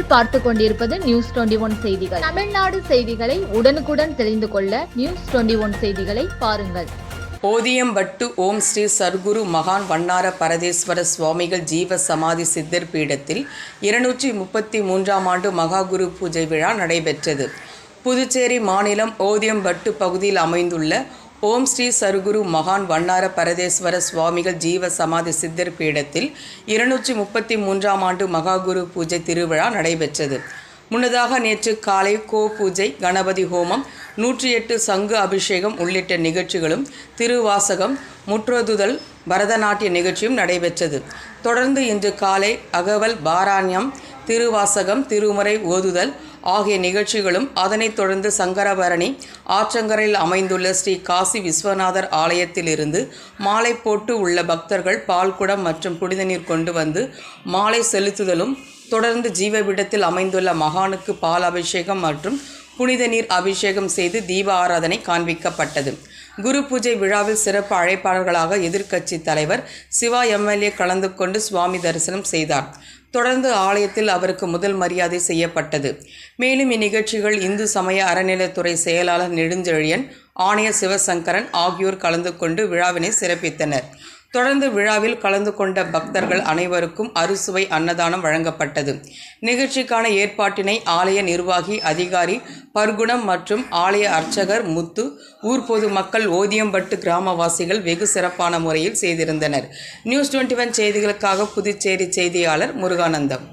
நீங்கள் பார்த்து கொண்டிருப்பது நியூஸ் 21 செய்திகள். தமிழ்நாடு செய்திகளை உடனுக்குடன் தெரிந்து கொள்ள நியூஸ் 21 செய்திகளை பாருங்கள். ஓதியம்பட்டு ஓம் ஸ்ரீ சர்க்குரு மகான் வண்ணார பரதேஸ்வர சுவாமிகள் ஜீவ சமாதி சித்தர் பீடத்தில் 233ஆம் ஆண்டு மகாகுரு பூஜை விழா நடைபெற்றது. புதுச்சேரி மாநிலம் ஓதியம்பட்டு பகுதியில் அமைந்துள்ள ஓம் ஸ்ரீ சர்க்குரு மகான் வண்ணார பரதேஸ்வர சுவாமிகள் ஜீவ சமாதி சித்தர் பீடத்தில் 233ஆம் ஆண்டு மகாகுரு பூஜை திருவிழா நடைபெற்றது. முன்னதாக நேற்று காலை கோ பூஜை, கணபதி ஹோமம், 108 சங்கு அபிஷேகம் உள்ளிட்ட நிகழ்ச்சிகளும், திருவாசகம், முற்றோதுதல், பரதநாட்டிய நிகழ்ச்சியும் நடைபெற்றது. தொடர்ந்து இன்று காலை அகவல் பாராயணம், திருவாசகம், திருமுறை ஓதுதல் ஆகிய நிகழ்ச்சிகளும், அதனைத் தொடர்ந்து சங்கரபரணி ஆற்றங்கரையில் அமைந்துள்ள ஸ்ரீ காசி விஸ்வநாதர் ஆலயத்திலிருந்து மாலை போட்டு உள்ள பக்தர்கள் பால்குடம் மற்றும் புனித நீர் கொண்டு வந்து மாலை செலுத்துதலும், தொடர்ந்து ஜீவபீடத்தில் அமைந்துள்ள மகானுக்கு பால் அபிஷேகம் மற்றும் புனித நீர் அபிஷேகம் செய்து தீப ஆராதனை காண்பிக்கப்பட்டது. குரு பூஜை விழாவில் சிறப்பு அழைப்பாளர்களாக எதிர்க்கட்சி தலைவர் சிவா எம்எல்ஏ கலந்து கொண்டு சுவாமி தரிசனம் செய்தார். தொடர்ந்து ஆலயத்தில் அவருக்கு முதல் மரியாதை செய்யப்பட்டது. மேலும் இந்நிகழ்ச்சிகள் இந்து சமய அறநிலையத்துறை செயலாளர் நெடுஞ்செழியன், ஆணையர் சிவசங்கரன் ஆகியோர் கலந்து கொண்டு விழாவினை சிறப்பித்தனர். தொடர்ந்து விழாவில் கலந்து கொண்ட பக்தர்கள் அனைவருக்கும் அறுசுவை அன்னதானம் வழங்கப்பட்டது. நிகழ்ச்சிக்கான ஏற்பாட்டினை ஆலய நிர்வாகி அதிகாரி பர்குணம் மற்றும் ஆலய அர்ச்சகர் முத்து, ஊர் பொது மக்கள், ஓதியம்பட்டு கிராமவாசிகள் வெகு சிறப்பான முறையில் செய்திருந்தனர். நியூஸ் 21 செய்திகளுக்காக புதுச்சேரி செய்தியாளர் முருகானந்தம்.